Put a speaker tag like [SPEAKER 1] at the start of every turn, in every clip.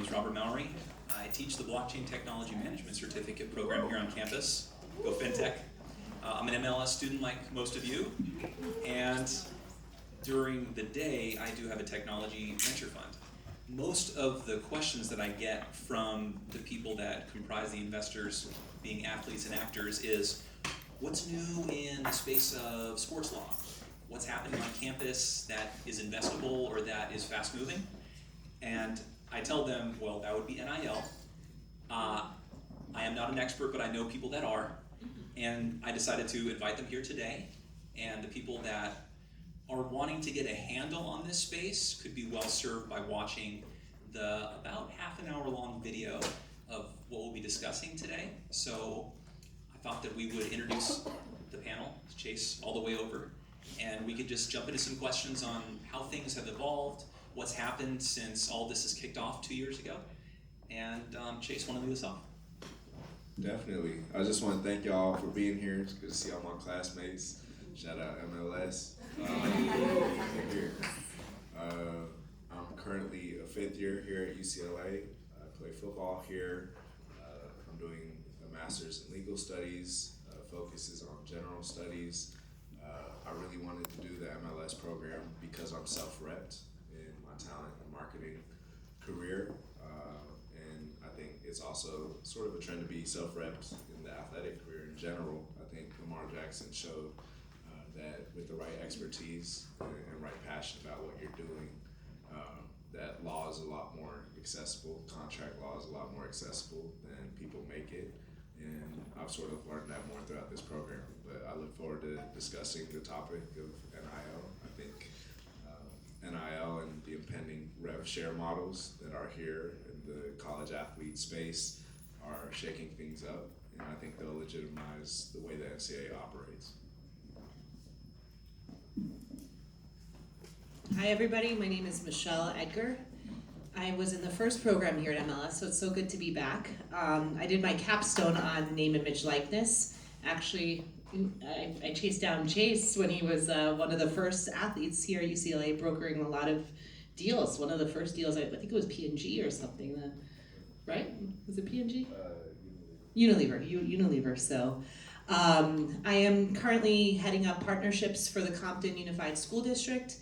[SPEAKER 1] is Robert Mowry. I teach the Blockchain Technology Management Certificate program here on campus. Go FinTech. I'm an MLS student like most of you, and during the day I do have a technology venture fund. Most of the questions that I get from the people that comprise the investors, being athletes and actors, is what's new in the space of sports law? What's happening on campus that is investable or that is fast moving? And I tell them, well, that would be NIL. I am not an expert, but I know people that are. And I decided to invite them here today. And the people that are wanting to get a handle on this space could be well served by watching the about half an hour long video of what we'll be discussing today. So I thought that we would introduce the panel, Chase, all the way over, and we could just jump into some questions on how things have evolved, what's happened since all this has kicked off 2 years ago. And Chase, want to lead us off?
[SPEAKER 2] Definitely. I just want to thank y'all for being here. It's good to see all my classmates. Shout out MLS. Here. I'm currently a fifth year here at UCLA. I play football here. I'm doing a master's in legal studies. Focuses on general studies. I really wanted to do the MLS program because I'm self-repped in my talent and marketing career. And I think it's also sort of a trend to be self-repped in the athletic career in general. I think Lamar Jackson showed that with the right expertise and right passion about what you're doing, that law is a lot more accessible, contract law is a lot more accessible than people make it. And I've sort of learned that more throughout this program. But I look forward to discussing the topic of NIL. I think NIL and the impending rev share models that are here in the college athlete space are shaking things up, and I think they'll legitimize the way the NCAA operates.
[SPEAKER 3] Hi everybody, my name is Michelle Edgar. I was in the first program here at MLS, so it's so good to be back. I did my capstone on name, image, likeness. Actually, I chased down Chase when he was one of the first athletes here at UCLA, brokering a lot of deals. One of the first deals, I think it was P&G or something, right? Was it P&G? Unilever. So I am currently heading up partnerships for the Compton Unified School District.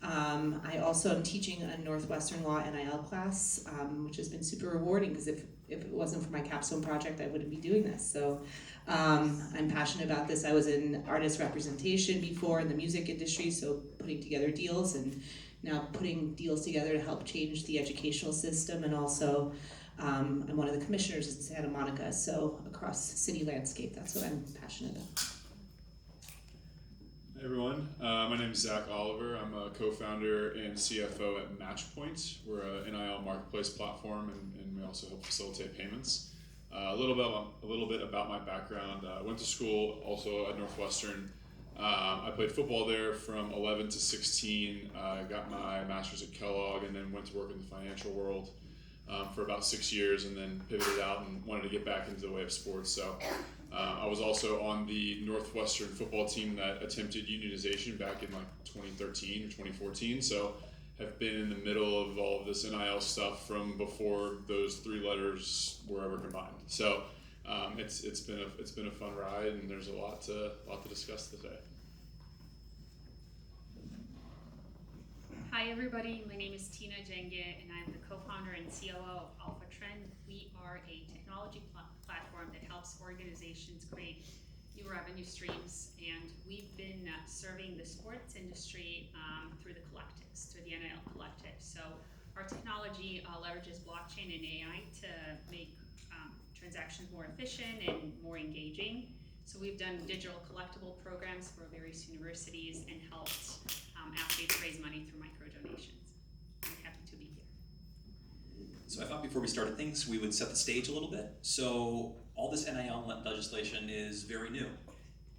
[SPEAKER 3] I also am teaching a Northwestern Law NIL class, which has been super rewarding because if it wasn't for my capstone project, I wouldn't be doing this. So I'm passionate about this. I was in artist representation before in the music industry, so putting together deals and now putting deals together to help change the educational system. And also I'm one of the commissioners in Santa Monica, so across city landscape, that's what I'm passionate about.
[SPEAKER 4] Hey everyone, my name is Zack. I'm a co-founder and CFO at MatchPoint. We're an NIL marketplace platform, and we also help facilitate payments. A little bit about my background. I went to school also at Northwestern. I played football there from 11 to 16. I got my master's at Kellogg, and then went to work in the financial world for about 6 years, and then pivoted out and wanted to get back into the way of sports. So I was also on the Northwestern football team that attempted unionization back in like 2013 or 2014. So have been in the middle of all of this NIL stuff from before those three letters were ever combined. So it's been a fun ride, and there's a lot to discuss today.
[SPEAKER 5] Hi everybody, my name is Djenge, and I'm the co-founder and COO of AlphaTrend. We are a technology platform that helps organizations create new revenue streams, and we've been serving the sports industry through the collectives, through the NIL collective. So our technology leverages blockchain and AI to make transactions more efficient and more engaging. So we've done digital collectible programs for various universities and helped athletes raise money through micro donations. I'm happy to be here.
[SPEAKER 1] So I thought before we started things, we would set the stage a little bit. So all this NIL legislation is very new.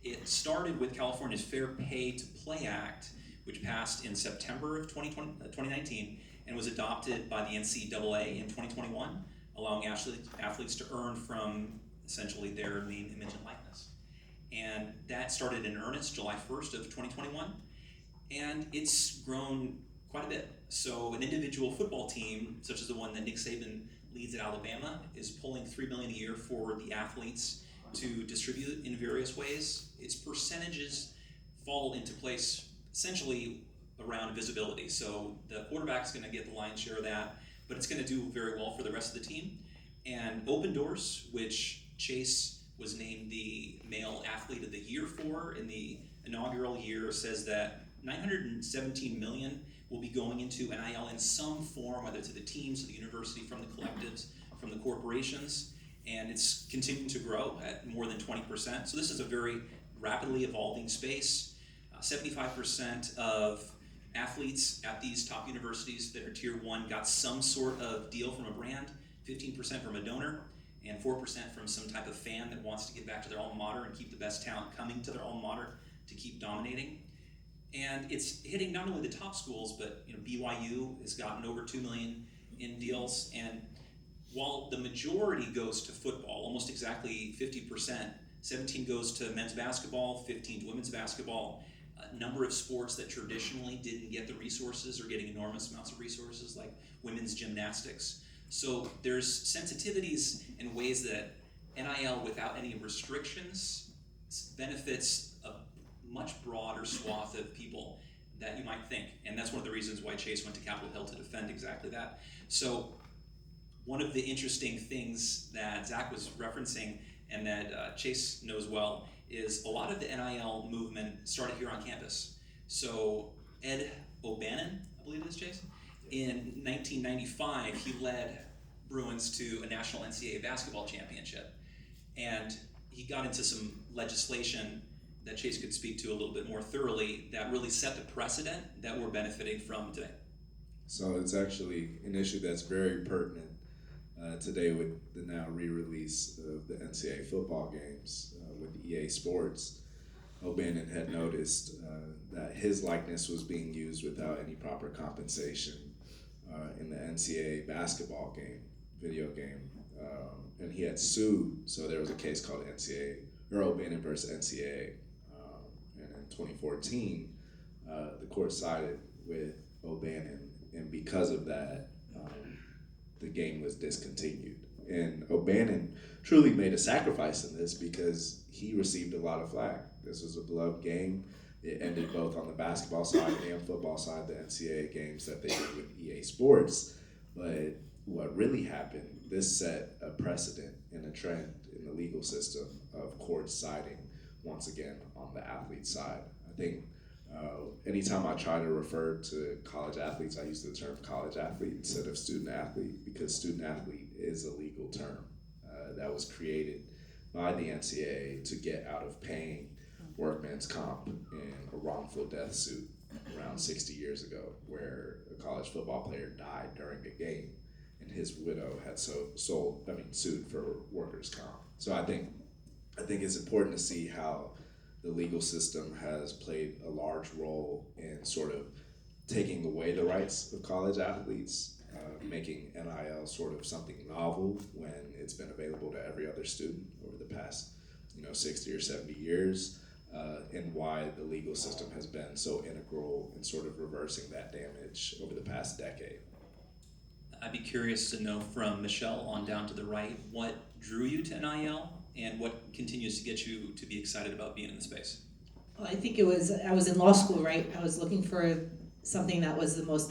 [SPEAKER 1] It started with California's Fair Pay to Play Act, which passed in September of 2019 and was adopted by the NCAA in 2021, allowing athletes to earn from essentially their name, image, and likeness. And that started in earnest July 1st of 2021. And it's grown quite a bit. So an individual football team, such as the one that Nick Saban leads at Alabama, is pulling $3 million a year for the athletes to distribute in various ways. Its percentages fall into place essentially around visibility. So the quarterback's going to get the lion's share of that, but it's going to do very well for the rest of the team. And Open Doors, which Chase was named the Male Athlete of the Year for in the inaugural year, says that $917 million will be going into NIL in some form, whether to the teams, to the university, from the collectives, from the corporations, and it's continuing to grow at more than 20%. So this is a very rapidly evolving space. 75% of athletes at these top universities that are tier 1 got some sort of deal from a brand, 15% from a donor, and 4% from some type of fan that wants to get back to their alma mater and keep the best talent coming to their alma mater to keep dominating. And it's hitting not only the top schools, but BYU has gotten over $2 million in deals. And while the majority goes to football, almost exactly 50%, 17 goes to men's basketball, 15 to women's basketball. A number of sports that traditionally didn't get the resources are getting enormous amounts of resources, like women's gymnastics. So there's sensitivities and ways that NIL, without any restrictions, benefits a much broader swath of people that you might think. And that's one of the reasons why Chase went to Capitol Hill to defend exactly that. So one of the interesting things that Zack was referencing and that Chase knows well is a lot of the NIL movement started here on campus. So Ed O'Bannon, I believe it is, Chase, in 1995, he led Bruins to a national NCAA basketball championship. And he got into some legislation that Chase could speak to a little bit more thoroughly that really set the precedent that we're benefiting from today.
[SPEAKER 2] So it's actually an issue that's very pertinent today with the now re-release of the NCAA football games with EA Sports. O'Bannon had noticed that his likeness was being used without any proper compensation in the NCAA basketball game, video game, and he had sued. So there was a case called O'Bannon versus NCAA, and in 2014, the court sided with O'Bannon, and because of that, the game was discontinued. And O'Bannon truly made a sacrifice in this because he received a lot of flack. This was a beloved game. It ended both on the basketball side and football side, the NCAA games that they did with EA Sports. But what really happened, this set a precedent and a trend in the legal system of courts siding once again on the athlete side. I think anytime I try to refer to college athletes, I use the term college athlete instead of student athlete, because student athlete is a legal term that was created by the NCAA to get out of paying workman's comp in a wrongful death suit around 60 years ago, where a college football player died during a game and his widow had sued for workers' comp. So I think it's important to see how the legal system has played a large role in sort of taking away the rights of college athletes, making NIL sort of something novel when it's been available to every other student over the past 60 or 70 years, and why the legal system has been so integral in sort of reversing that damage over the past decade.
[SPEAKER 1] I'd be curious to know from Michelle on down to the right, what drew you to NIL and what continues to get you to be excited about being in the space?
[SPEAKER 3] Well, I think I was in law school, right? I was looking for something that was the most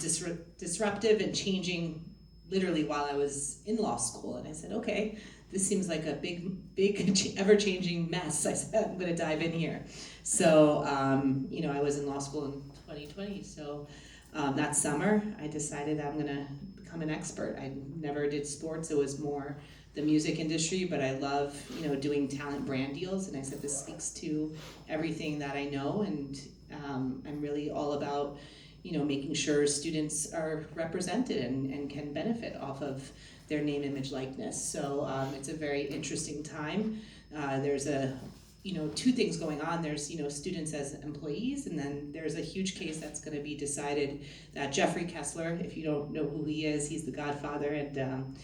[SPEAKER 3] disruptive and changing literally while I was in law school. And I said, okay, this seems like a big ever-changing mess. I said, I'm gonna dive in here. So, I was in law school in 2020. So that summer, I decided I'm gonna become an expert. I never did sports. It was more the music industry, but I love, doing talent brand deals. And I said, this speaks to everything that I know. And I'm really all about, making sure students are represented and can benefit off of their name, image, likeness. So it's a very interesting time. There's two things going on. There's, students as employees, and then there's a huge case that's going to be decided that Jeffrey Kessler, if you don't know who he is, he's the godfather, and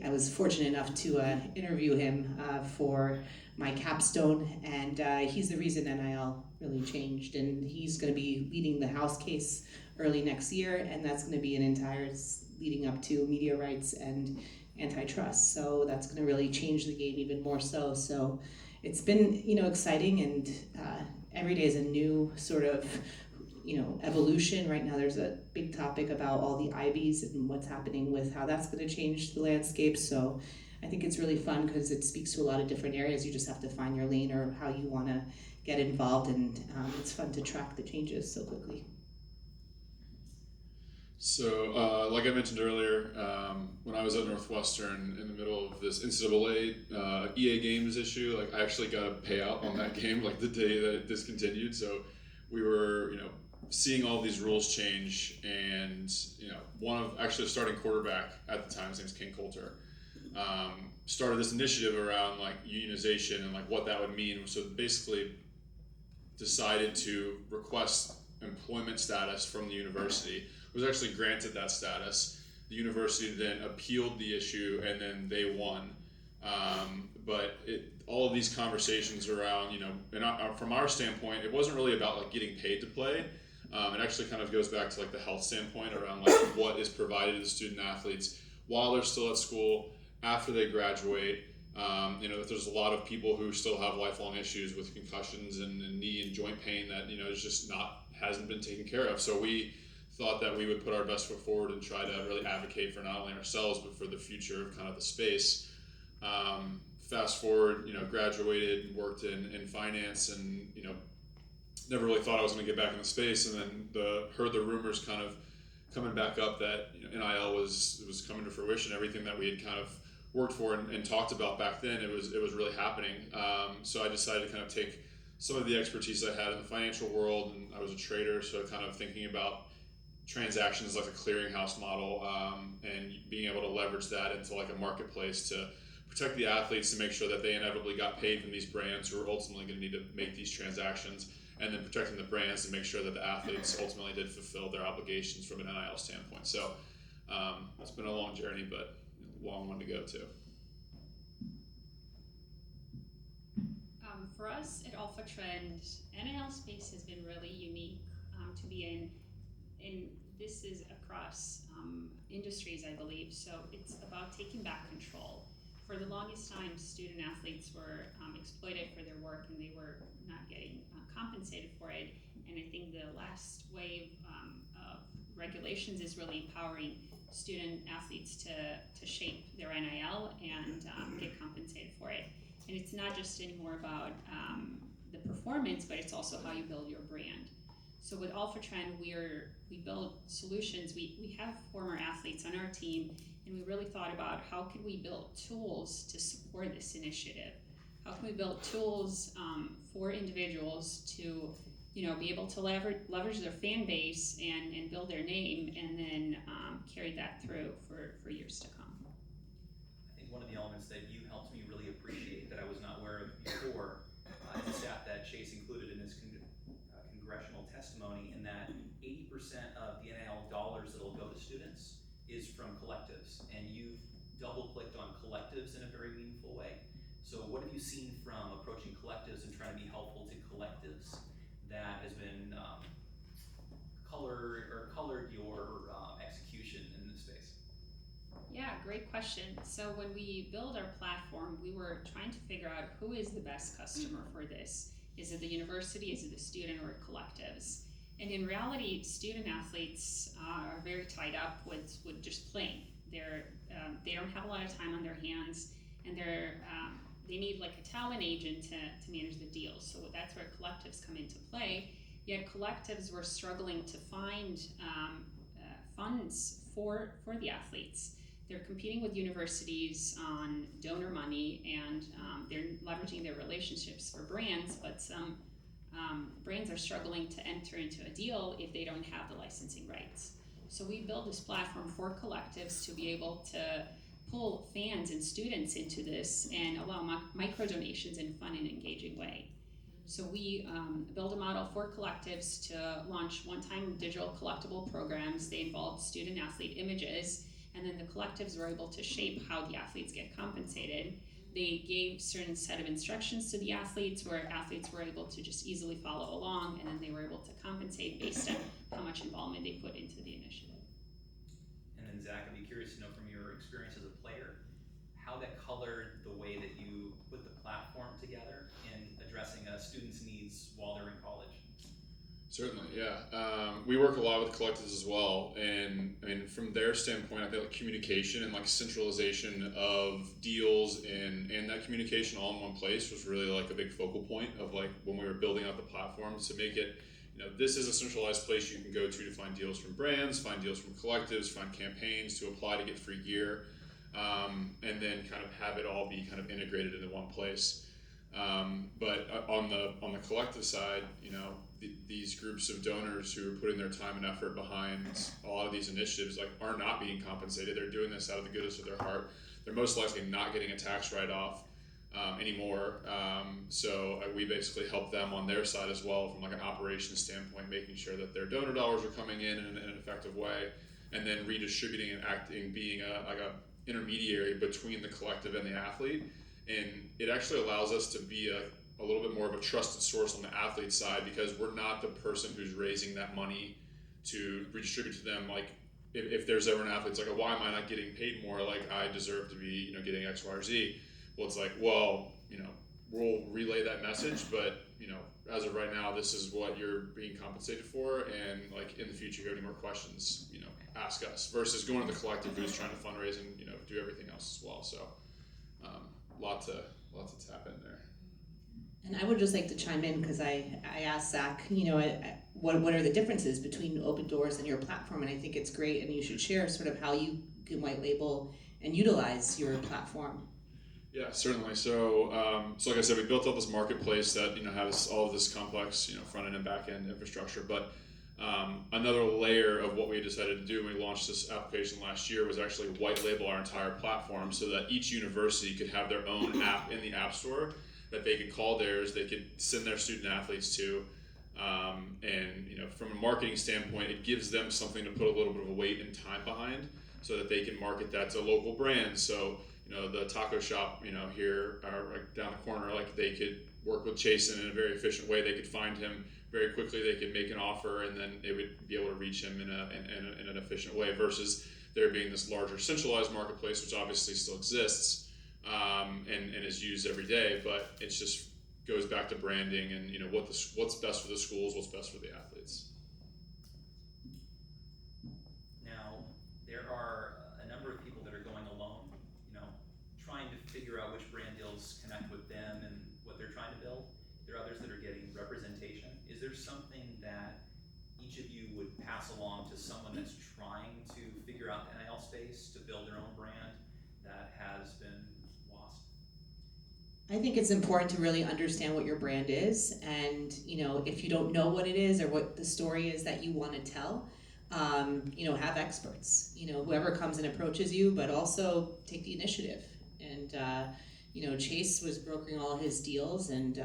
[SPEAKER 3] I was fortunate enough to interview him for my capstone, and he's the reason NIL really changed. And he's going to be leading the House case early next year, and that's going to be an entire leading up to media rights and antitrust. So that's going to really change the game even more so. So it's been, exciting, and every day is a new sort of, evolution. Right now there's a big topic about all the IBs and what's happening with how that's going to change the landscape. So I think it's really fun because it speaks to a lot of different areas. You just have to find your lane or how you want to get involved, and it's fun to track the changes so quickly.
[SPEAKER 4] So, like I mentioned earlier, when I was at Northwestern in the middle of this NCAA EA Games issue, like I actually got a payout on that game like the day that it discontinued. So we were, seeing all these rules change, and one of actually a starting quarterback at the time, his name's King Coulter, started this initiative around like unionization and like what that would mean. So basically decided to request employment status from the university, was actually granted that status. The university then appealed the issue, and then they won. But all of these conversations around, and from our standpoint, it wasn't really about like getting paid to play. It actually kind of goes back to like the health standpoint around like what is provided to the student athletes while they're still at school, after they graduate. There's a lot of people who still have lifelong issues with concussions and knee and joint pain that is just hasn't been taken care of. So we thought that we would put our best foot forward and try to really advocate for not only ourselves but for the future of kind of the space. Fast forward, graduated, worked in finance, and never really thought I was going to get back in the space, and then heard the rumors kind of coming back up that NIL was coming to fruition. Everything that we had kind of worked for and talked about back then, it was really happening. So I decided to kind of take some of the expertise I had in the financial world, and I was a trader, so kind of thinking about transactions like a clearinghouse model, and being able to leverage that into like a marketplace to protect the athletes, to make sure that they inevitably got paid from these brands who are ultimately going to need to make these transactions, and then protecting the brands to make sure that the athletes ultimately did fulfill their obligations from an NIL standpoint. So it's been a long journey, but a long one to go too.
[SPEAKER 5] For us at AlphaTrend, NIL space has been really unique to be in. And this is across industries, I believe. So it's about taking back control. For the longest time, student athletes were exploited for their work, and they were not getting compensated for it. And I think the last wave of regulations is really empowering student athletes to shape their NIL and get compensated for it. And it's not just anymore about the performance, but it's also how you build your brand. So with AlphaTrend, we build solutions. We have former athletes on our team, and we really thought about how can we build tools to support this initiative. How can we build tools for individuals to be able to leverage their fan base and build their name, and then carry that through for years to come.
[SPEAKER 1] I think one of the elements that you helped me really appreciate that I was not aware of before is the stat that Chase included in his congressional testimony, in that 80% of the NIL dollars that will go to students is from collectives, and you've double-clicked on collectives in a very meaningful way. So what have you seen from approaching collectives and trying to be helpful to collectives that has been colored your execution in this space?
[SPEAKER 5] Yeah, great question. So when we build our platform, we were trying to figure out who is the best customer for this. Is it the university, is it the student, or collectives? And in reality, student athletes are very tied up with just playing. They don't have a lot of time on their hands, and they need like a talent agent to manage the deals. So that's where collectives come into play. Yet collectives were struggling to find funds for the athletes. They're competing with universities on donor money, and they're leveraging their relationships for brands, but some brands are struggling to enter into a deal if they don't have the licensing rights. So we built this platform for collectives to be able to pull fans and students into this and allow micro donations in a fun and engaging way. So we built a model for collectives to launch one-time digital collectible programs. They involved student athlete images, And then the collectives were able to shape how the athletes get compensated. They gave certain set of instructions to the athletes where athletes were able to just easily follow along, and then they were able to compensate based on how much involvement they put into the initiative.
[SPEAKER 1] And then Zach, I'd be curious to know from your experience as a player, how that colored the way that you put the platform together in addressing a student's needs while they're in college.
[SPEAKER 4] Certainly, yeah. We work a lot with collectives as well, and I mean, from their standpoint, I feel like communication and like centralization of deals and that communication all in one place was really like a big focal point of like when we were building out the platform to make it, this is a centralized place you can go to find deals from brands, find deals from collectives, find campaigns to apply to get free gear, and then kind of have it all be kind of integrated into one place. But on the collective side, these groups of donors who are putting their time and effort behind a lot of these initiatives are not being compensated. They're doing this out of the goodness of their heart. They're most likely not getting a tax write-off anymore. So we basically help them on their side as well from like an operations standpoint, making sure that their donor dollars are coming in an effective way, and then redistributing and acting, being a intermediary between the collective and the athlete. And it actually allows us to be a little bit more of a trusted source on the athlete side, because we're not the person who's raising that money to redistribute to them. Like if there's ever an athlete, it's like, why am I not getting paid more? Like I deserve to be, getting X, Y, or Z. Well, it's like, well, we'll relay that message, but as of right now, this is what you're being compensated for, and like in the future, if you have any more questions, ask us. Versus going to the collective who's trying to fundraise and do everything else as well. So, lot to tap in there.
[SPEAKER 3] And I would just like to chime in because I asked Zack, what are the differences between Open Doors and your platform? And I think it's great, and you should share sort of how you can white label and utilize your platform.
[SPEAKER 4] Yeah, certainly. So like I said, we built out this marketplace that has all of this complex front end and back end infrastructure. But another layer of what we decided to do when we launched this application last year was actually white label our entire platform so that each university could have their own app in the App Store that they could call theirs, they could send their student athletes to. And from a marketing standpoint, it gives them something to put a little bit of a weight and time behind so that they can market that to local brands. So the taco shop here or down the corner, like they could work with Chasen in a very efficient way. They could find him very quickly, they could make an offer, and then they would be able to reach him in an efficient way, versus there being this larger centralized marketplace, which obviously still exists and is used every day, but it just goes back to branding and what's best for the schools, what's best for the athletes.
[SPEAKER 1] Now, there are a number of people that are going alone, trying to figure out which brand deals connect with them and what they're trying to build. There are others that are getting representation. Is there something that each of you would pass along to someone that's trying to figure out the NIL space to build their own brand that has been lost?
[SPEAKER 3] I think it's important to really understand what your brand is, and if you don't know what it is or what the story is that you want to tell, have experts. Whoever comes and approaches you, but also take the initiative. And Chase was brokering all his deals and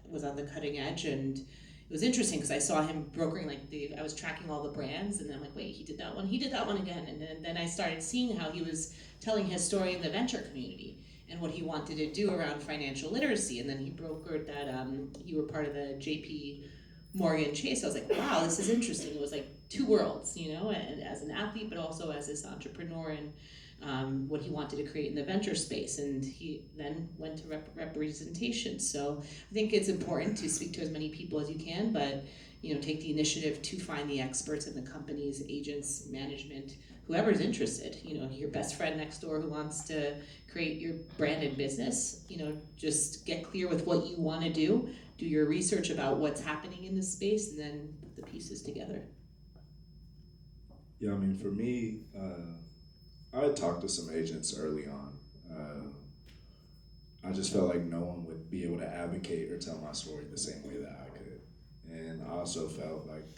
[SPEAKER 3] was on the cutting edge, and it was interesting because I saw him brokering I was tracking all the brands, and then I'm like, wait, he did that one again, and then I started seeing how he was telling his story in the venture community and what he wanted to do around financial literacy, and then he brokered that you were part of the JP Morgan Chase. I was like, wow, this is interesting. It was like two worlds, and as an athlete, but also as this entrepreneur, and what he wanted to create in the venture space. And he then went to representation. So I think it's important to speak to as many people as you can, but take the initiative to find the experts in the companies, agents, management, whoever's interested. Your best friend next door who wants to create your branded business, just get clear with what you want to do your research about what's happening in this space, and then put the pieces together.
[SPEAKER 2] Yeah, I mean, for me, I had talked to some agents early on. I just felt like no one would be able to advocate or tell my story the same way that I could. And I also felt like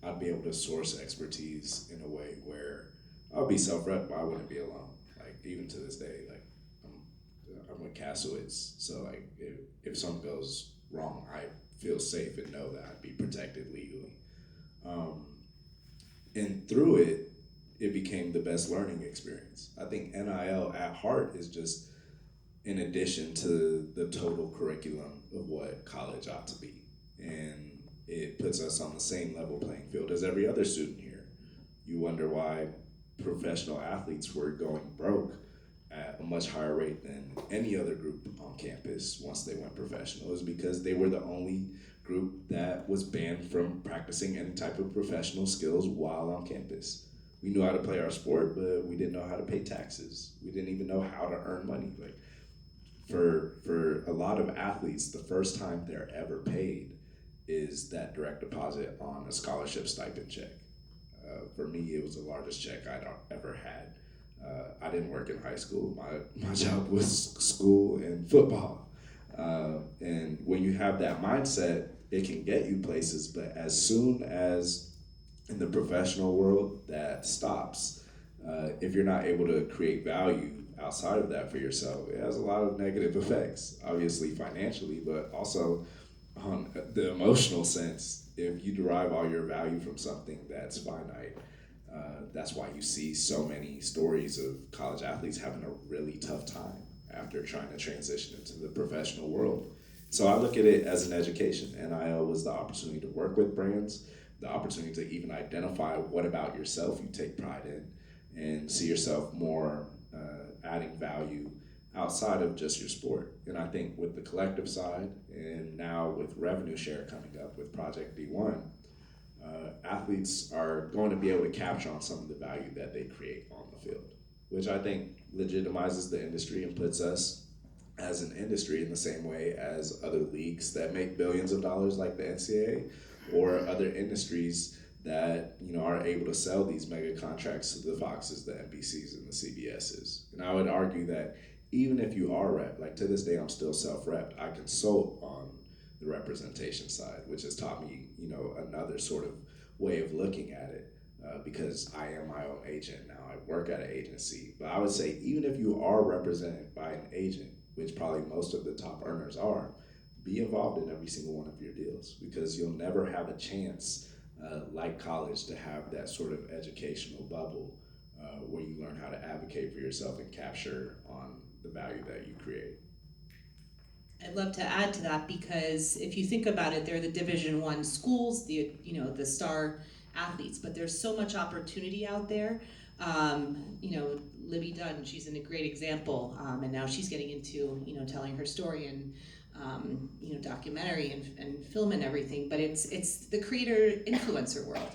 [SPEAKER 2] I'd be able to source expertise in a way where I'll be self-rep, but I wouldn't be alone. Like, even to this day, like, I'm with Castlewitz, so like, if something goes wrong, I feel safe and know that I'd be protected legally. And through it, it became the best learning experience. I think NIL at heart is just in addition to the total curriculum of what college ought to be. And it puts us on the same level playing field as every other student here. You wonder why professional athletes were going broke at a much higher rate than any other group on campus once they went professional. It was because they were the only group that was banned from practicing any type of professional skills while on campus. We knew how to play our sport, but we didn't know how to pay taxes. We didn't even know how to earn money. Like for a lot of athletes, the first time they're ever paid is that direct deposit on a scholarship stipend check. For me, it was the largest check I'd ever had. I didn't work in high school. My job was school and football. And when you have that mindset, it can get you places, but as soon as in the professional world that stops, if you're not able to create value outside of that for yourself, it has a lot of negative effects, obviously financially, but also on the emotional sense. If you derive all your value from something that's finite, that's why you see so many stories of college athletes having a really tough time after trying to transition into the professional world. So I look at it as an education. NIL was the opportunity to work with brands, the opportunity to even identify what about yourself you take pride in, and see yourself more adding value outside of just your sport. And I think with the collective side, and now with revenue share coming up with Project D1, athletes are going to be able to capture on some of the value that they create on the field, which I think legitimizes the industry and puts us as an industry in the same way as other leagues that make billions of dollars like the NCAA, or other industries that are able to sell these mega contracts to the Foxes, the NBCs, and the CBSs. And I would argue that even if you are rep, like to this day I'm still self-rep, I consult on the representation side, which has taught me another sort of way of looking at it, because I am my own agent now. I work at an agency. But I would say even if you are represented by an agent, which probably most of the top earners are, be involved in every single one of your deals, because you'll never have a chance like college to have that sort of educational bubble where you learn how to advocate for yourself and capture on the value that you create.
[SPEAKER 3] I'd love to add to that, because if you think about it, they're the Division I schools, the star athletes, but there's so much opportunity out there. Libby Dunn, she's a great example, and now she's getting into telling her story and documentary and film and everything. But it's the creator influencer world.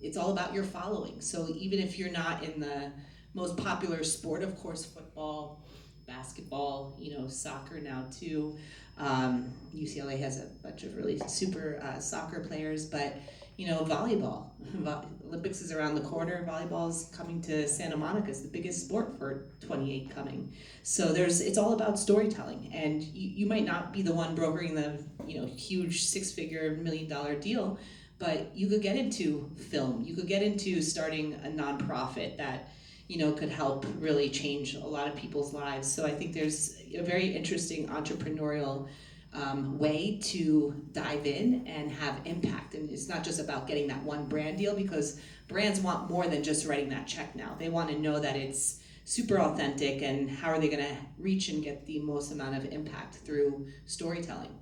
[SPEAKER 3] It's all about your following. So even if you're not in the most popular sport, of course, football, basketball, soccer now too. UCLA has a bunch of really super soccer players, but volleyball. Olympics is around the corner. Volleyball is coming to Santa Monica. It's the biggest sport for 28 coming. So it's all about storytelling, and you might not be the one brokering the huge $6-figure $1 million deal, but you could get into film. You could get into starting a nonprofit that could help really change a lot of people's lives. So I think there's a very interesting entrepreneurial way to dive in and have impact. And it's not just about getting that one brand deal, because brands want more than just writing that check now. They want to know that it's super authentic, and how are they going to reach and get the most amount of impact through storytelling.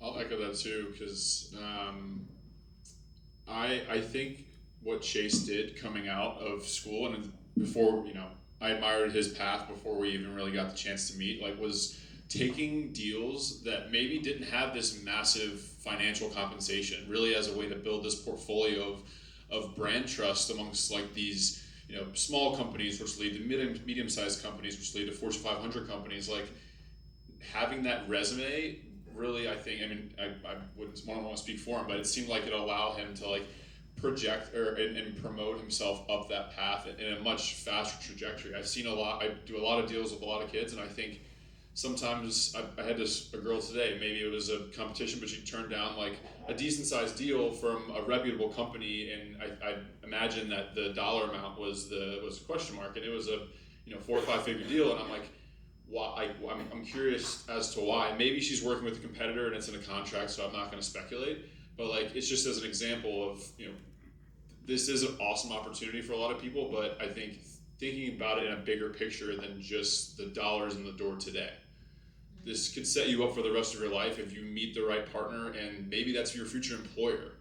[SPEAKER 4] I'll echo that too, because I think what Chase did coming out of school, and before, I admired his path before we even really got the chance to meet, was taking deals that maybe didn't have this massive financial compensation, really as a way to build this portfolio of brand trust amongst these, small companies, which lead to medium-sized companies, which lead to Fortune 500 companies. Having that resume, really, I think, I wouldn't want to speak for him, but it seemed like it allowed him to project and promote himself up that path in a much faster trajectory. I do a lot of deals with a lot of kids, and I think sometimes I had a girl today, maybe it was a competition, but she turned down a decent sized deal from a reputable company, and I imagine that the dollar amount was a question mark, and it was a 4 or 5 figure deal, and I'm like, why? I'm curious as to why. Maybe she's working with a competitor and it's in a contract, so I'm not going to speculate. But it's just as an example of this is an awesome opportunity for a lot of people, but I think thinking about it in a bigger picture than just the dollars in the door today. This could set you up for the rest of your life if you meet the right partner, and maybe that's your future employer.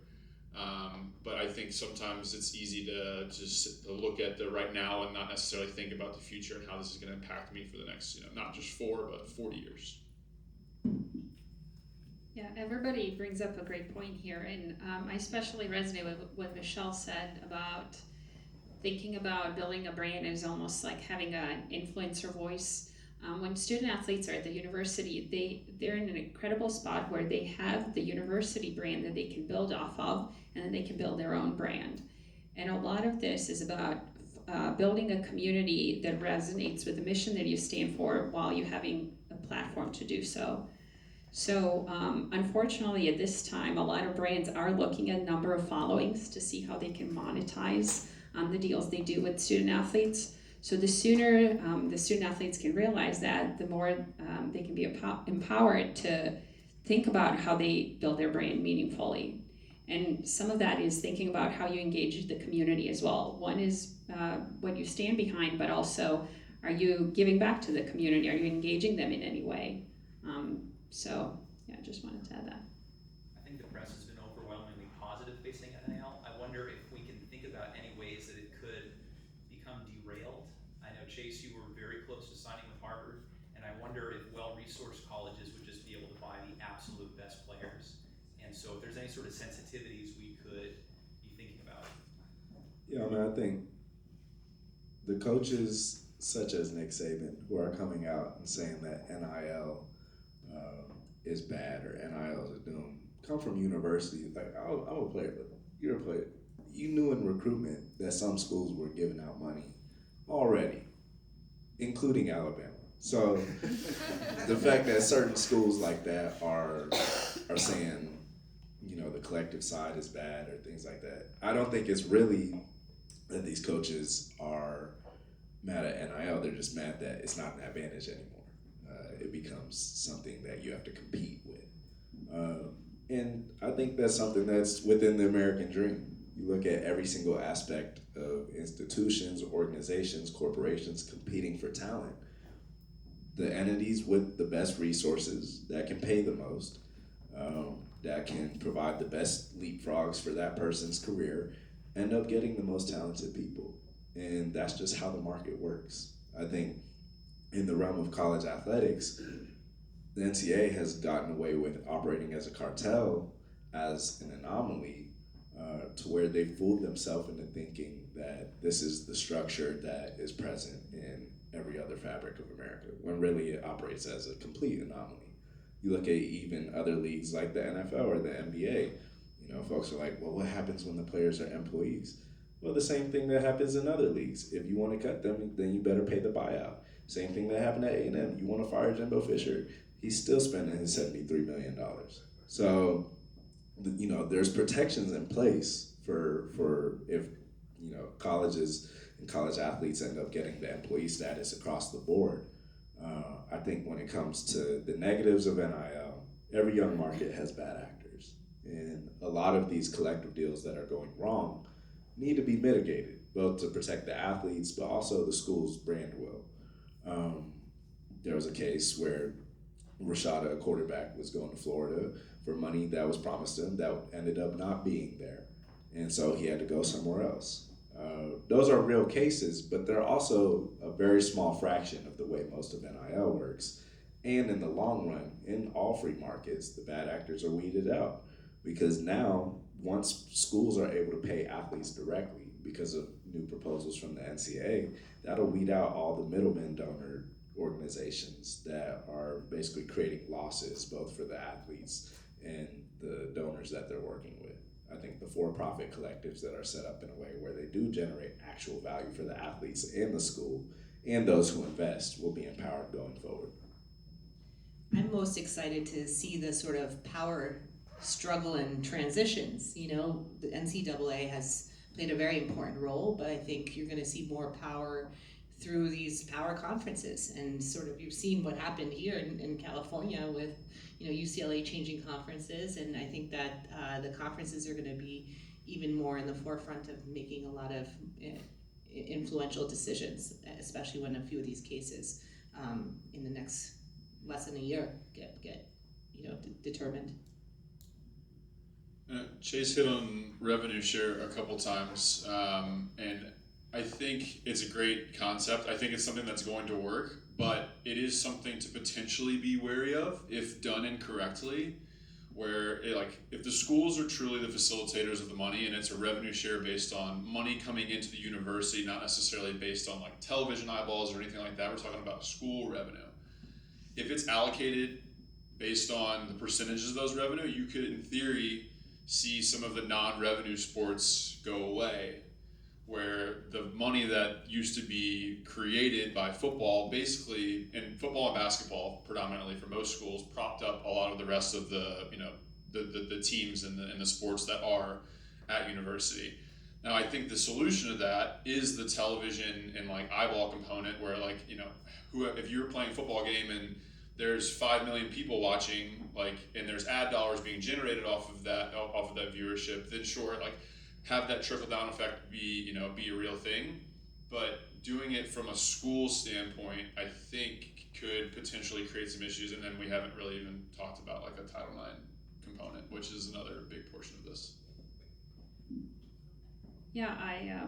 [SPEAKER 4] But I think sometimes it's easy to just to look at the right now and not necessarily think about the future and how this is going to impact me for the next, not just 4 but 40 years.
[SPEAKER 5] Yeah, everybody brings up a great point here, and I especially resonate with what Michelle said about thinking about building a brand is almost like having an influencer voice. When student athletes are at the university, they're in an incredible spot where they have the university brand that they can build off of, and then they can build their own brand. And a lot of this is about building a community that resonates with the mission that you stand for while you're having a platform to do so. So unfortunately at this time, a lot of brands are looking at number of followings to see how they can monetize the deals they do with student athletes. So the sooner the student athletes can realize that, the more they can be empowered to think about how they build their brand meaningfully. And some of that is thinking about how you engage the community as well. One is what you stand behind, but also, are you giving back to the community? Are you engaging them in any way? So yeah, I just wanted to add that.
[SPEAKER 1] I think the press has been overwhelmingly positive facing NIL. I wonder if we can think about any ways that it could become derailed. I know, Chase, you were very close to signing with Harvard, and I wonder if well-resourced colleges would just be able to buy the absolute best players. And so if there's any sort of sensitivities we could be thinking about.
[SPEAKER 2] Yeah, I mean, I think the coaches such as Nick Saban who are coming out and saying that NIL is bad or NIL is a doom come from university. Like, I'm a player, but you're a player. You knew in recruitment that some schools were giving out money already, including Alabama. So the fact that certain schools like that are saying, the collective side is bad or things like that, I don't think it's really that these coaches are mad at NIL. They're just mad that it's not an advantage anymore. It becomes something that you have to compete with. And I think that's something that's within the American dream. You look at every single aspect of institutions, organizations, corporations competing for talent. The entities with the best resources that can pay the most, that can provide the best leapfrogs for that person's career, end up getting the most talented people. And that's just how the market works. I think in the realm of college athletics, the NCAA has gotten away with operating as a cartel, as an anomaly, to where they fooled themselves into thinking that this is the structure that is present in every other fabric of America, when really it operates as a complete anomaly. You look at even other leagues like the NFL or the NBA, folks are like, well, what happens when the players are employees? Well, the same thing that happens in other leagues. If you want to cut them, then you better pay the buyout. Same thing that happened at A&M. You want to fire Jimbo Fisher, he's still spending his $73 million. So, there's protections in place for if, colleges and college athletes end up getting the employee status across the board. I think when it comes to the negatives of NIL, every young market has bad actors. And a lot of these collective deals that are going wrong need to be mitigated, both to protect the athletes, but also the school's brand will. There was a case where Rashada, a quarterback, was going to Florida for money that was promised him that ended up not being there. And so he had to go somewhere else. Those are real cases, but they're also a very small fraction of the way most of NIL works. And in the long run, in all free markets, the bad actors are weeded out. Because now, once schools are able to pay athletes directly because of new proposals from the NCAA, that'll weed out all the middlemen donor organizations that are basically creating losses both for the athletes and the donors that they're working with. I think the for-profit collectives that are set up in a way where they do generate actual value for the athletes and the school and those who invest will be empowered going forward.
[SPEAKER 3] I'm most excited to see the sort of power struggle and transitions. The NCAA has played a very important role, but I think you're going to see more power through these power conferences. And sort of, you've seen what happened here in California with UCLA changing conferences, and I think that the conferences are going to be even more in the forefront of making a lot of influential decisions, especially when a few of these cases in the next less than a year get determined.
[SPEAKER 4] Chase hit on revenue share a couple times, and I think it's a great concept. I think it's something that's going to work, but it is something to potentially be wary of if done incorrectly. Where if the schools are truly the facilitators of the money and it's a revenue share based on money coming into the university, not necessarily based on like television eyeballs or anything like that, we're talking about school revenue. If it's allocated based on the percentages of those revenue, you could in theory see some of the non-revenue sports go away, where the money that used to be created by football, basically, and football and basketball predominantly for most schools, propped up a lot of the rest of the the teams and the sports that are at university. Now, I think the solution to that is the television and like eyeball component, where if you're playing a football game and there's 5 million people watching, and there's ad dollars being generated off of that viewership, then sure, have that trickle down effect be a real thing. But doing it from a school standpoint, I think could potentially create some issues. And then we haven't really even talked about a Title IX component, which is another big portion of this.
[SPEAKER 5] Yeah, I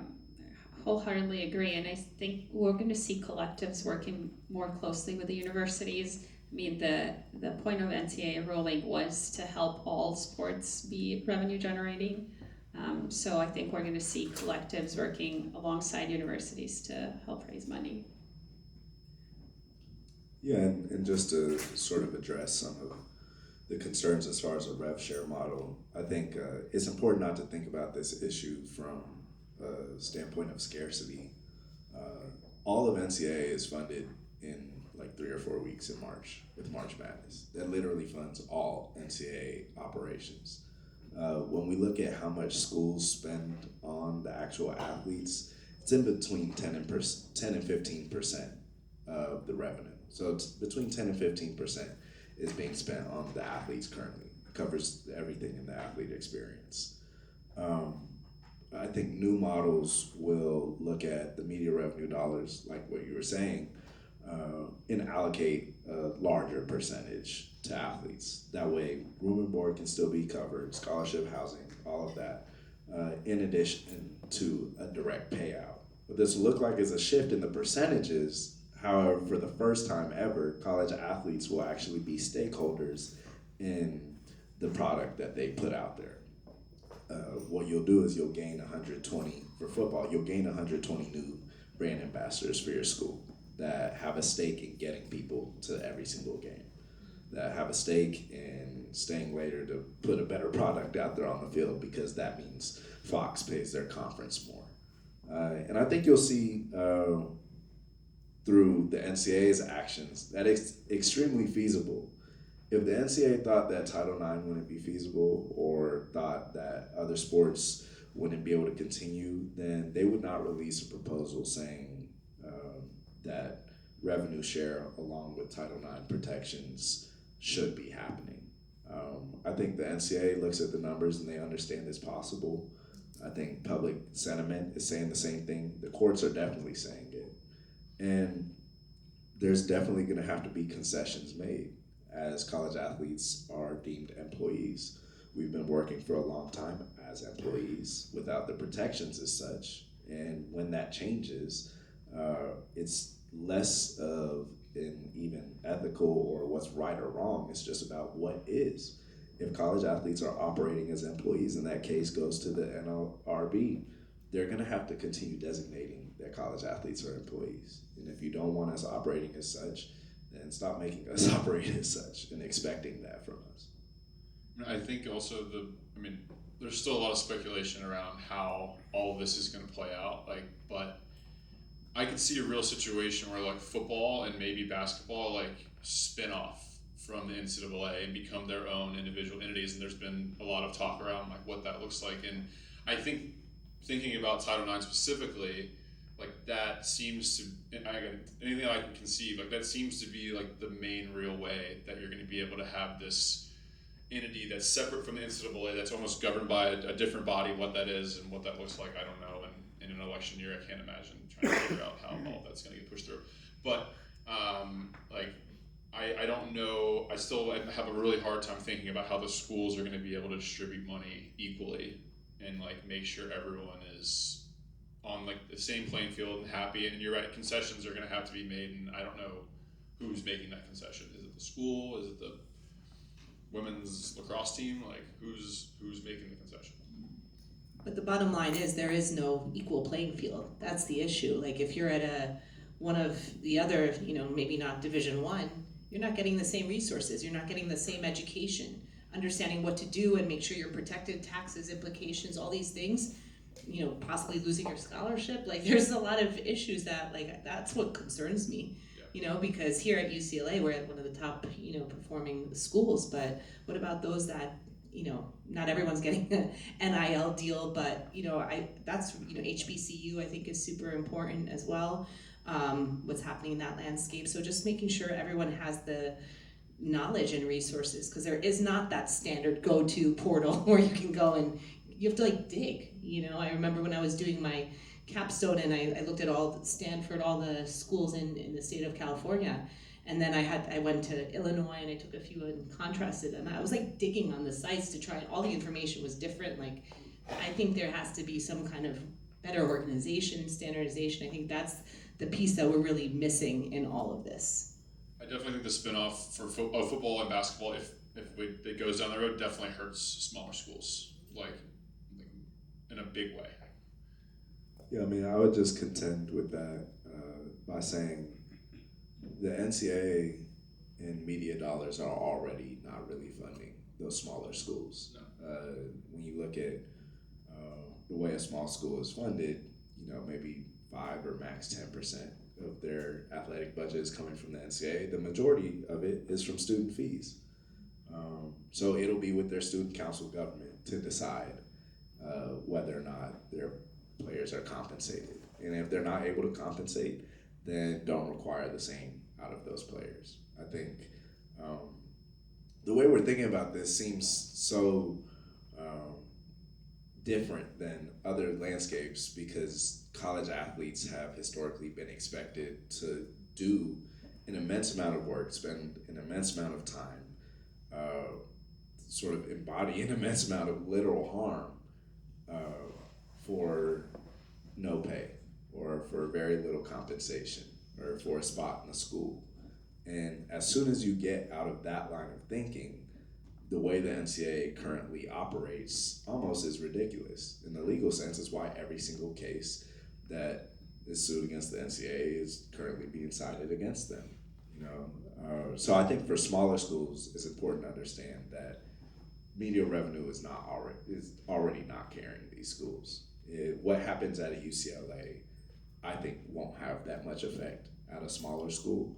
[SPEAKER 5] wholeheartedly agree, and I think we're going to see collectives working more closely with the universities. I mean, the point of NCAA ruling was to help all sports be revenue generating. So I think we're going to see collectives working alongside universities to help raise money.
[SPEAKER 2] Yeah, and just to sort of address some of the concerns as far as a rev share model, I think it's important not to think about this issue from a standpoint of scarcity. All of NCAA is funded in 3 or 4 weeks in March with March Madness. That literally funds all NCAA operations. When we look at how much schools spend on the actual athletes, it's in between 10 and 15% of the revenue. So it's between 10 and 15% is being spent on the athletes currently. It covers everything in the athlete experience. I think new models will look at the media revenue dollars, like what you were saying, and allocate a larger percentage to athletes. That way, room and board can still be covered, scholarship, housing, all of that, in addition to a direct payout. What this will look like is a shift in the percentages. However, for the first time ever, college athletes will actually be stakeholders in the product that they put out there. What you'll do is you'll gain 120, for football, you'll gain 120 new brand ambassadors for your school that have a stake in getting people to every single game, that have a stake in staying later to put a better product out there on the field, because that means Fox pays their conference more. And I think you'll see through the NCAA's actions that it's extremely feasible. If the NCAA thought that Title IX wouldn't be feasible or thought that other sports wouldn't be able to continue, then they would not release a proposal saying that revenue share along with Title IX protections should be happening. I think the NCAA looks at the numbers and they understand it's possible. I think public sentiment is saying the same thing. The courts are definitely saying it. And there's definitely going to have to be concessions made as college athletes are deemed employees. We've been working for a long time as employees without the protections as such. And when that changes, it's less of an even ethical or what's right or wrong. It's just about what is. If college athletes are operating as employees, and that case goes to the NLRB, they're going to have to continue designating that college athletes are employees. And if you don't want us operating as such, then stop making us operate as such and expecting that from us.
[SPEAKER 4] I think also there's still a lot of speculation around how all of this is going to play out. But I could see a real situation where football and maybe basketball spin off from the NCAA and become their own individual entities. And there's been a lot of talk around what that looks like. And I think thinking about Title IX specifically, that seems to, anything I can conceive, that seems to be the main real way that you're going to be able to have this entity that's separate from the NCAA, that's almost governed by a different body. What that is and what that looks like, I don't know. And in an election year, I can't imagine trying to figure out how all that's going to get pushed through. But I don't know. I still have a really hard time thinking about how the schools are going to be able to distribute money equally and like make sure everyone is on like the same playing field and happy. And you're right, concessions are going to have to be made, and I don't know who's making that concession. Is it the school? Is it the women's lacrosse team? Like who's making the concession?
[SPEAKER 3] But the bottom line is there is no equal playing field. That's the issue. Like if you're at one of the other, maybe not Division I, you're not getting the same resources. You're not getting the same education, understanding what to do and make sure you're protected, taxes, implications, all these things, possibly losing your scholarship. Like there's a lot of issues that that's what concerns me, because here at UCLA, we're at one of the top, performing schools, but what about those that, not everyone's getting an NIL deal, but, HBCU I think is super important as well. What's happening in that landscape. So just making sure everyone has the knowledge and resources, because there is not that standard go-to portal where you can go and you have to dig. I remember when I was doing my capstone and I looked at all the schools in the state of California, and then I went to Illinois and I took a few and contrasted, and I was digging on the sites to try, all the information was different. I think there has to be some kind of better organization, standardization. I think that's the piece that we're really missing in all of this.
[SPEAKER 4] I definitely think the spinoff for football and basketball, if it goes down the road, definitely hurts smaller schools, like in a big way.
[SPEAKER 2] Yeah, I would just contend with that by saying the NCAA and media dollars are already not really funding those smaller schools.
[SPEAKER 4] No.
[SPEAKER 2] When you look at the way a small school is funded, maybe 5 or max 10% of their athletic budget is coming from the NCAA. The majority of it is from student fees. So it'll be with their student council government to decide whether or not their players are compensated. And if they're not able to compensate, then don't require the same out of those players. I think the way we're thinking about this seems so different than other landscapes, because college athletes have historically been expected to do an immense amount of work, spend an immense amount of time, sort of embody an immense amount of literal harm for no pay or for very little compensation or for a spot in the school. And as soon as you get out of that line of thinking, the way the NCAA currently operates almost is ridiculous. In the legal sense, is why every single case that is sued against the NCAA is currently being cited against them. So I think for smaller schools, it's important to understand that media revenue is already not carrying these schools. What happens at a UCLA, I think, won't have that much effect at a smaller school.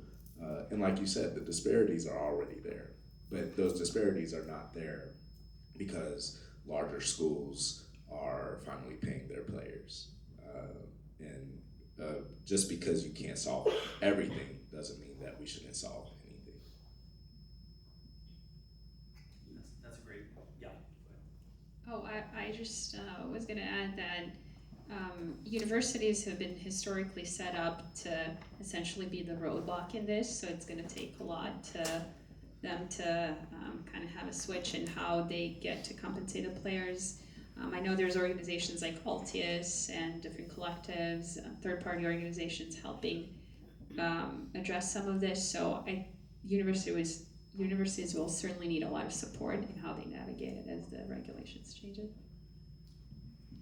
[SPEAKER 2] And like you said, the disparities are already there. But those disparities are not there because larger schools are finally paying their players. Just because you can't solve everything doesn't mean that we shouldn't solve anything.
[SPEAKER 1] That's a great, yeah.
[SPEAKER 5] Oh, I just was going to add that universities have been historically set up to essentially be the roadblock in this, so it's going to take a lot to them to kind of have a switch in how they get to compensate the players. I know there's organizations like Altius and different collectives, third-party organizations helping address some of this. So universities will certainly need a lot of support in how they navigate it as the regulations change it.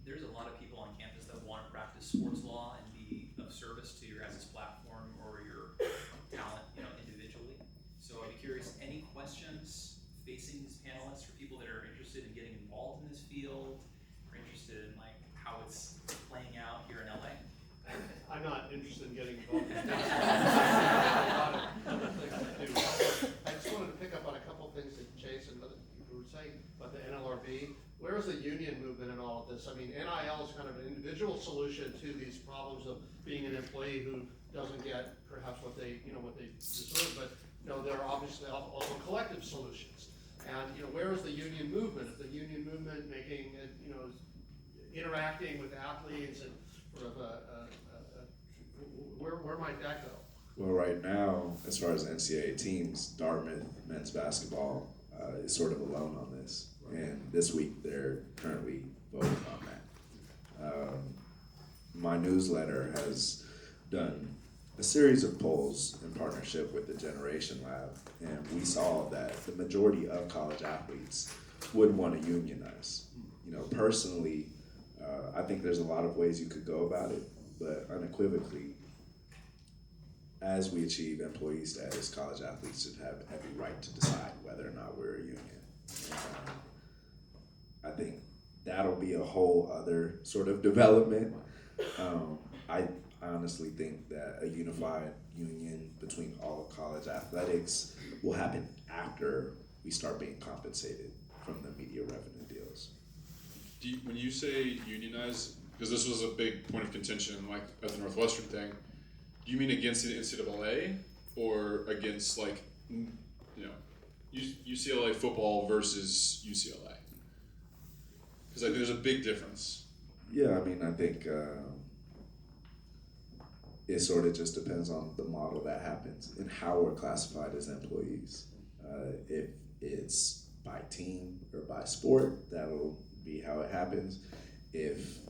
[SPEAKER 1] There's a lot of people on campus that want to practice sports law and be of service to your guys' platform or your talent, individually. So I'd be curious, any questions facing these panelists for people that are interested in getting involved in this field, or interested in how it's playing out here in LA?
[SPEAKER 6] I'm not interested in getting involved. I just wanted to pick up on a couple things that Jason and other people were saying about the NLRB. Where is the union movement in all of this? NIL is kind of an individual solution to these problems of being an employee who doesn't get perhaps what they deserve, but there are obviously also collective solutions. And, where is the union movement? Is the union movement making, interacting with athletes and sort of where might that go?
[SPEAKER 2] Well, right now, as far as NCAA teams, Dartmouth men's basketball is sort of alone on this. And this week, they're currently voting on that. My newsletter has done a series of polls in partnership with the Generation Lab, and we saw that the majority of college athletes would want to unionize. Personally, I think there's a lot of ways you could go about it, but unequivocally, as we achieve employee status, college athletes should have every right to decide whether or not we're a union. I think that'll be a whole other sort of development. I honestly think that a unified union between all of college athletics will happen after we start being compensated from the media revenue deals.
[SPEAKER 4] When you say unionize, because this was a big point of contention, like at the Northwestern thing, do you mean against the NCAA or against UCLA football versus UCLA? Because I think there's a big difference.
[SPEAKER 2] Yeah, I think it sort of just depends on the model that happens and how we're classified as employees. If it's by team or by sport, that'll be how it happens. If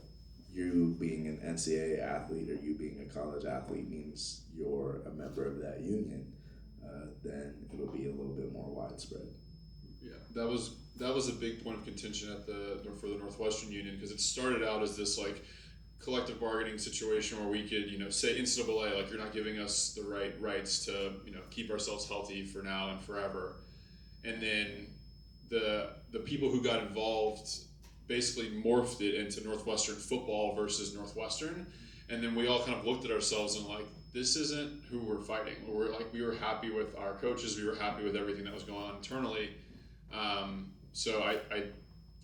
[SPEAKER 2] you being an NCAA athlete or you being a college athlete means you're a member of that union, then it'll be a little bit more widespread.
[SPEAKER 4] Yeah, that was a big point of contention for the Northwestern Union, because it started out as this collective bargaining situation where we could say NCAA, you're not giving us the rights to keep ourselves healthy for now and forever, and then the people who got involved basically morphed it into Northwestern football versus Northwestern, and then we all kind of looked at ourselves and this isn't who we're fighting. We were happy with our coaches, we were happy with everything that was going on internally. So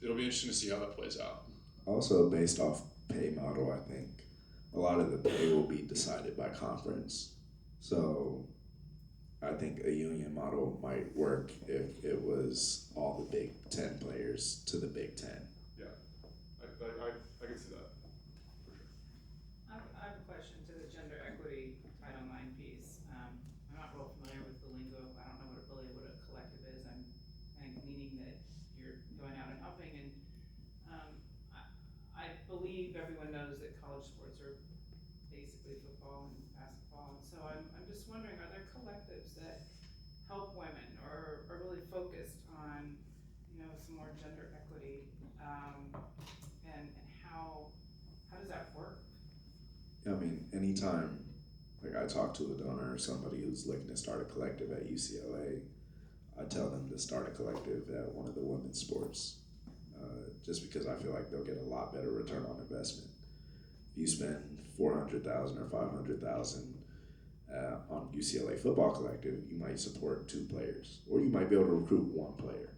[SPEAKER 4] it'll be interesting to see how that plays out.
[SPEAKER 2] Also, based off pay model, I think a lot of the pay will be decided by conference. So I think a union model might work if it was all the Big Ten players to the Big Ten.
[SPEAKER 4] Yeah, I can see that. For sure.
[SPEAKER 7] I have a question to the gender equity Title IX piece. I'm not real familiar with the lingo. I don't know what a collective is. I'm meaning that you're going out and helping, and I believe everyone knows that college sports are basically football and basketball, and so I'm just wondering, are there collectives that help women or are really focused on some more gender equity, and how does that work?
[SPEAKER 2] Anytime I talk to a donor or somebody who's looking to start a collective at UCLA, I tell them to start a collective at one of the women's sports, just because I feel like they'll get a lot better return on investment. If you spend $400,000 or $500,000 on UCLA football collective, you might support 2 players, or you might be able to recruit 1 player.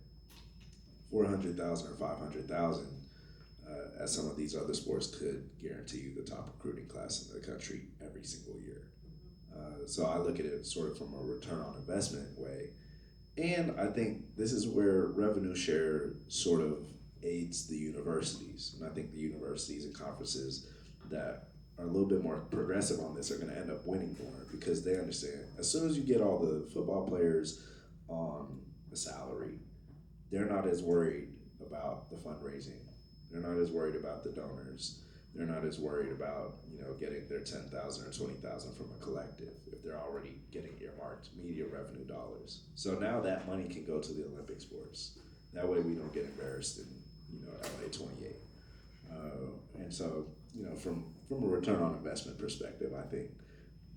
[SPEAKER 2] $400,000 or $500,000 at some of these other sports could guarantee you the top recruiting class in the country every single year. So I look at it sort of from a return on investment way. And I think this is where revenue share sort of aids the universities. And I think the universities and conferences that are a little bit more progressive on this are going to end up winning more, because they understand as soon as you get all the football players on a salary, they're not as worried about the fundraising. They're not as worried about the donors. They're not as worried about getting their $10,000 or $20,000 from a collective if they're already getting earmarked media revenue dollars. So now that money can go to the Olympic sports. That way we don't get embarrassed in LA 28. And so from a return on investment perspective, I think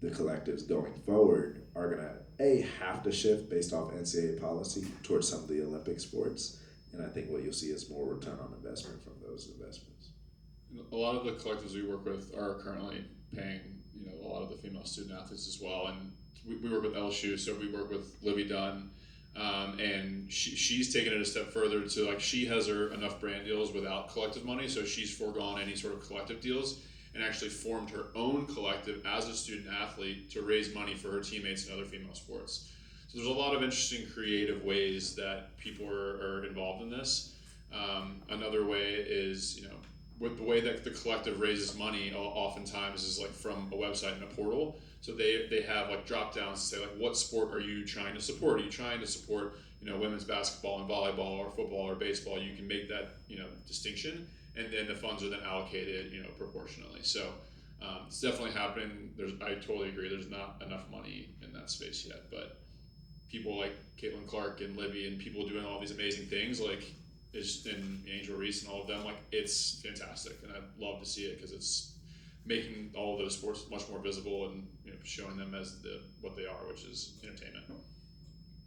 [SPEAKER 2] the collectives going forward are gonna have to shift based off NCAA policy towards some of the Olympic sports. And I think what you'll see is more return on investment from those investments.
[SPEAKER 4] A lot of the collectives we work with are currently paying, a lot of the female student athletes as well. And we work with LSU, so we work with Livy Dunn, and she's taken it a step further to she has enough brand deals without collective money, so she's foregone any sort of collective deals and actually formed her own collective as a student athlete to raise money for her teammates in other female sports. So there's a lot of interesting creative ways that people are involved in this. Another way is, you know, with the way that the collective raises money oftentimes is like from a website and a portal. So they have like drop downs to say like, what sport are you trying to support? Are you trying to support, you know, women's basketball and volleyball or football or baseball? You can make that, you know, distinction, and then the funds are then allocated, you know, proportionally. So it's definitely happening. I totally agree. There's not enough money in that space yet, but people like Caitlin Clark and Libby and people doing all these amazing things like and Angel Reese and all of them, like it's fantastic, and I'd love to see it because it's making all of those sports much more visible and, you know, showing them as what they are, which is entertainment.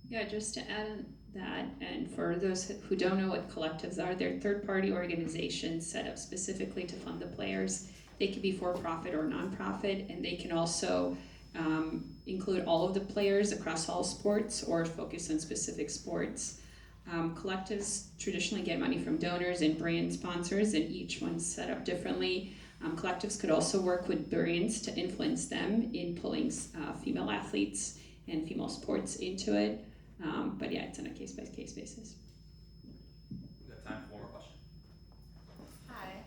[SPEAKER 8] Yeah, just to add on that, and for those who don't know what collectives are, they're third-party organizations set up specifically to fund the players. They can be for-profit or non-profit, and they can also include all of the players across all sports or focus on specific sports. Collectives traditionally get money from donors and brand sponsors, and each one's set up differently. Collectives could also work with brands to influence them in pulling female athletes and female sports into it. But yeah, it's on a case-by-case basis.
[SPEAKER 1] We've got time for one more question.
[SPEAKER 9] Hi,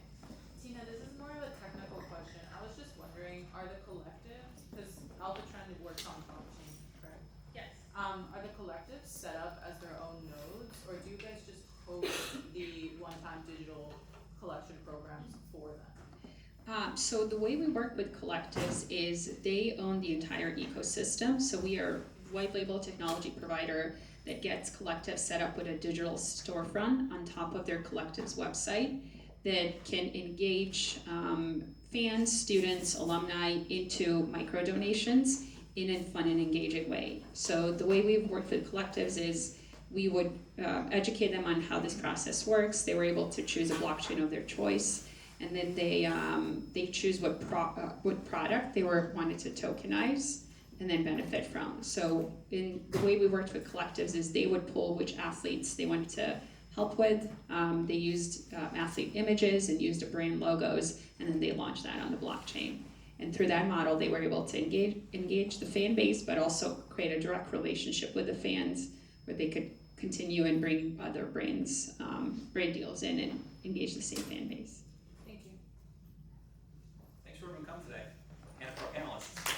[SPEAKER 9] Tina, this is more of a technical question. I was just wondering, are the collectives, because AlphaTrend works on blockchain, correct?
[SPEAKER 5] Yes.
[SPEAKER 9] Are the collectives set up as their own nodes, or do you guys just host the one-time digital collection programs for them?
[SPEAKER 8] So the way we work with collectives is they own the entire ecosystem. So we are a white label technology provider that gets collectives set up with a digital storefront on top of their collective's website that can engage fans, students, alumni into micro donations in a fun and engaging way. So the way we've worked with collectives is we would educate them on how this process works. They were able to choose a blockchain of their choice, and then they choose what product they wanted to tokenize and then benefit from. So in the way we worked with collectives is they would pull which athletes they wanted to help with. They used athlete images and used brand logos, and then they launched that on the blockchain. And through that model, they were able to engage the fan base, but also create a direct relationship with the fans where they could continue and bring other brands, brand deals in and engage the same fan base.
[SPEAKER 9] Thank you.
[SPEAKER 1] Thanks for everyone coming today. And for our panelists.